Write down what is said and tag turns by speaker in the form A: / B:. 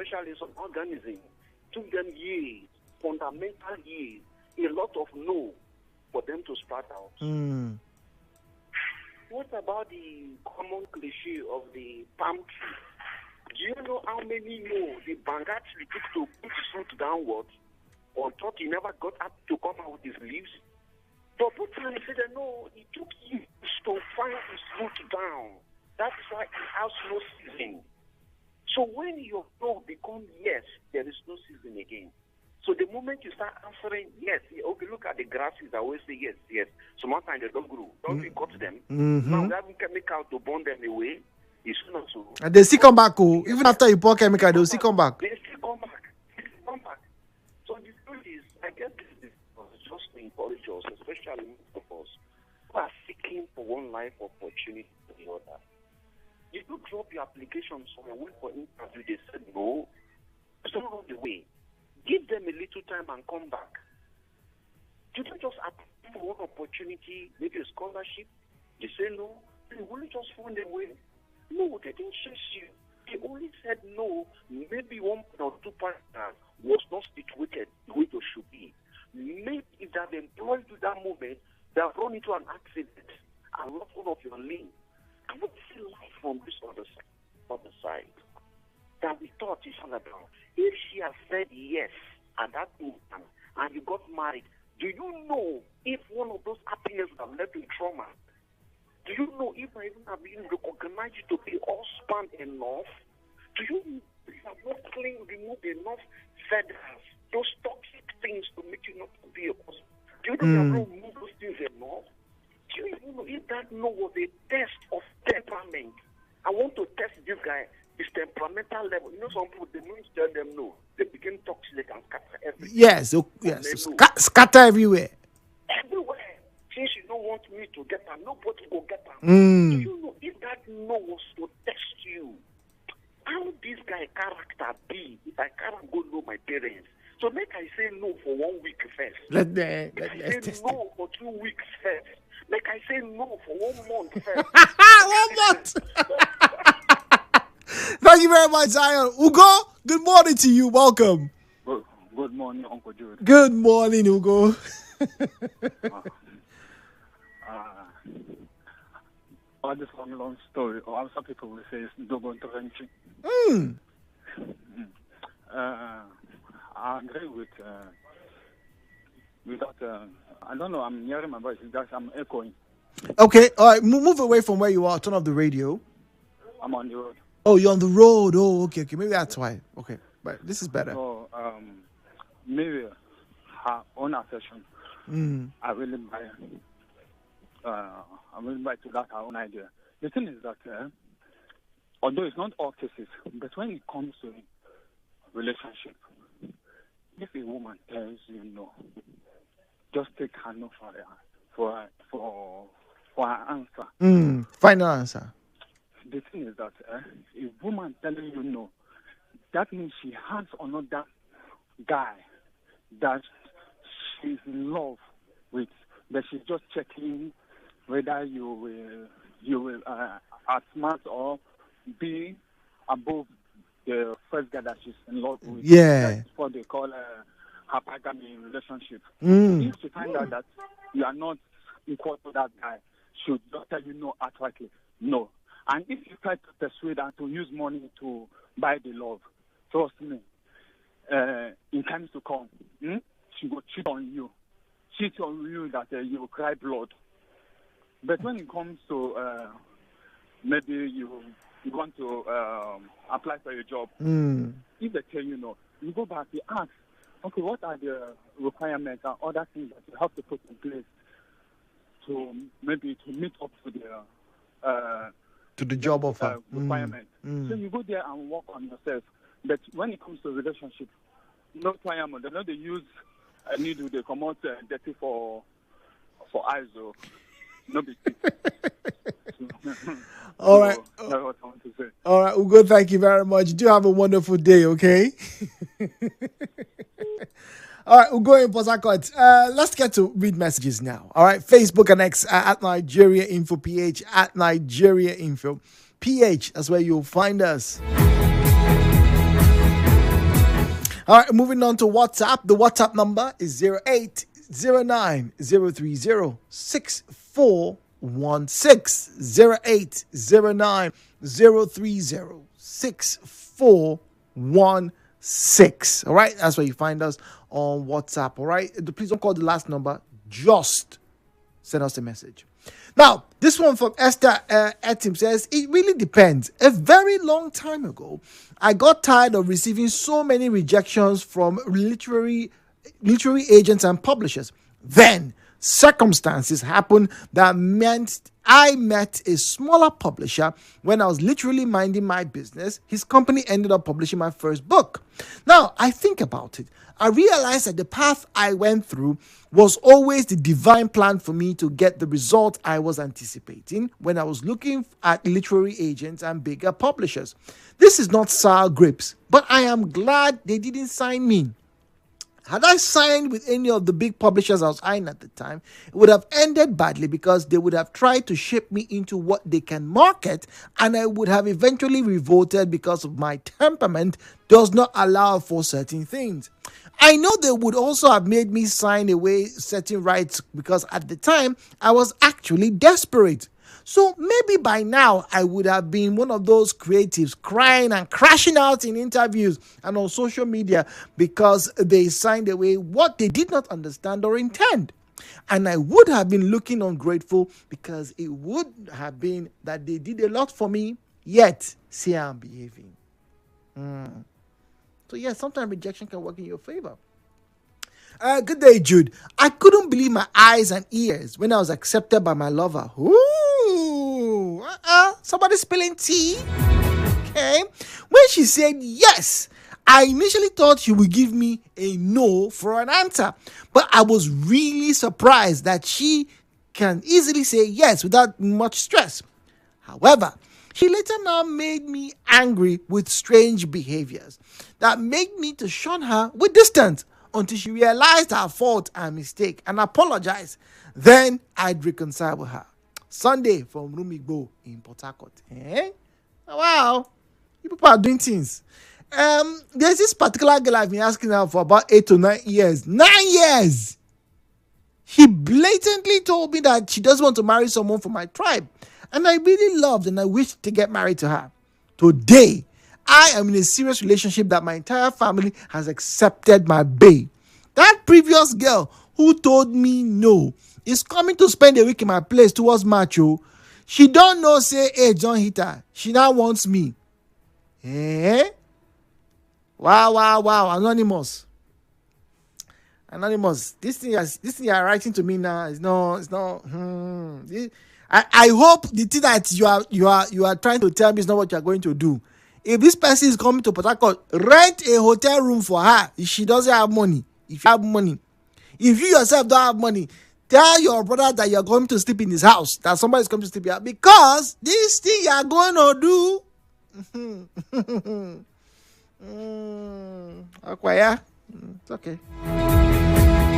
A: especially some organisms, took them years, fundamental years, a lot of no for them to sprout out. What about the common cliche of the palm tree? Do you know how many no the banga tree took to put his root downwards, or thought he never got up to come out with his leaves? But both times he said no, it took years to find his root down. That is why it has no season. So when your no becomes yes, there is no season again. So the moment you start answering yes, okay, look at the grasses, I always say yes, yes. Sometimes they don't grow. Don't we cut them? Now we have chemical to burn them away. It's not so.
B: And they still come back, oh. Even after you pour chemical, they'll still come back.
A: They still come back. They still come back. So the truth is, I guess this is just to encourage us, especially most of us, who are seeking for one life opportunity to the other. You do drop your application somewhere, wait for interview, they said no. It's not on the way. Give them a little time and come back. You don't just apply for one opportunity, maybe a scholarship. They say no. They only just find a way. No, they didn't chase you. They only said no. Maybe one or two partners was not situated the way they should be. Maybe if they have employed you that moment, they have run into an accident and lost one of your limbs. I would see life from this other side. That we thought is all about. If she has said yes at that moment and you got married, do you know if one of those happiness would have led to trauma? Do you know if I even have been recognized to be husband enough? Do you know if I have not removed enough feathers, those toxic things to make you not be a husband? Do you know you have not removed those things enough? Do you even know if that no was a test of temperament? I want to test this guy. His temperamental level. You know, some people, they don't tell them no. They begin toxic and scatter everywhere.
B: Yes, scatter everywhere.
A: Everywhere. Since you don't want me to get them, nobody will get them. Do you know if that no was to test you? How this guy character be if I can't go know my parents? So make I say no for 1 week first.
B: Let's
A: say
B: test
A: no
B: it.
A: for 2 weeks first. Make I say no for 1 month first.
B: 1 month. Thank you very much, Zion. Ugo, good morning to you. Welcome.
C: Good morning, Uncle Jude.
B: Good morning, Ugo.
C: All this long story, or some people will say it's double intervention. I agree with that. I don't know, I'm hearing my voice, it's just I'm echoing.
B: Okay, all right, move away from where you are. Turn off the radio.
C: I'm on the road.
B: Oh, you're on the road. Oh, okay. Maybe that's why. Okay, but this is better.
C: So, maybe her own assertion. I really buy to that her own idea. The thing is that, although it's not all cases, but when it comes to relationship, if a woman tells you no, just take her no for her answer.
B: Final answer.
C: The thing is that a woman telling you no, that means she has another guy that she's in love with, but she's just checking whether you will outsmart or be above the first guy that she's in love with.
B: Yeah.
C: That's what they call a hypergamy relationship. If she find out that you are not equal to that guy, she would just tell you no outrightly. No. And if you try to persuade her to use money to buy the love, trust me, in times to come, she will cheat on you. Cheat on you that you will cry blood. But when it comes to maybe you want to apply for a job, if they tell you no, you go back, you ask, okay, what are the requirements and other things that you have to put in place to maybe to meet up to the
B: job offer
C: requirement. So you go there and work on yourself. But when it comes to relationship, no requirement. They know they use a needle. They come out dirty for eyes. So no big deal.
B: All right.
C: That's what I want to say.
B: All right, Ugo, thank you very much. Do have a wonderful day, okay? All right, we'll go in Port Harcourt. Let's get to read messages now. All right, Facebook and X at Nigeria Info PH at Nigeria Info PH. That's where you'll find us. All right, moving on to WhatsApp. The WhatsApp number is 0809 030 6416. 0809 030 6416. All right, that's where you find us on WhatsApp. All right, please don't call the last number, just send us a message. Now, this one from Esther Etim says, it really depends. A very long time ago, I got tired of receiving so many rejections from literary agents and publishers. Then, circumstances happened that meant I met a smaller publisher when I was literally minding my business. His company ended up publishing my first book. Now, I think about it. I realized that the path I went through was always the divine plan for me to get the result I was anticipating when I was looking at literary agents and bigger publishers. This is not sour grapes, but I am glad they didn't sign me. Had I signed with any of the big publishers I was eyeing at the time, it would have ended badly because they would have tried to shape me into what they can market, and I would have eventually revolted because of my temperament does not allow for certain things. I know they would also have made me sign away certain rights because at the time I was actually desperate. So maybe by now I would have been one of those creatives crying and crashing out in interviews and on social media because they signed away what they did not understand or intend. And I would have been looking ungrateful because it would have been that they did a lot for me, yet see how I'm behaving. So yeah, sometimes rejection can work in your favor. Good day, Jude. I couldn't believe my eyes and ears when I was accepted by my lover. Ooh, somebody spilling tea. Okay. When she said yes, I initially thought she would give me a no for an answer, but I was really surprised that she can easily say yes without much stress. However, she later now made me angry with strange behaviors that made me to shun her with distance until she realized her fault and mistake and apologized. Then I'd reconcile with her. Sunday from Omamegbe in Port Harcourt. Wow, you people are doing things. There's this particular girl I've been asking her for about 8 to 9 years. 9 years! She blatantly told me that she doesn't want to marry someone from my tribe. And I really loved and I wished to get married to her. Today, I am in a serious relationship that my entire family has accepted my bae. That previous girl who told me no is coming to spend a week in my place towards Macho. She don't know say, hey, John hit her. She now wants me. Wow. Anonymous. This thing you are writing to me now is not. I hope the thing that you are trying to tell me is not what you are going to do. If this person is coming to Port Harcourt, rent a hotel room for her if she doesn't have money. If you have money. If you yourself don't have money, tell your brother that you're going to sleep in his house, that somebody is coming to sleep here, because this thing you are going to do. Okay, yeah. It's okay.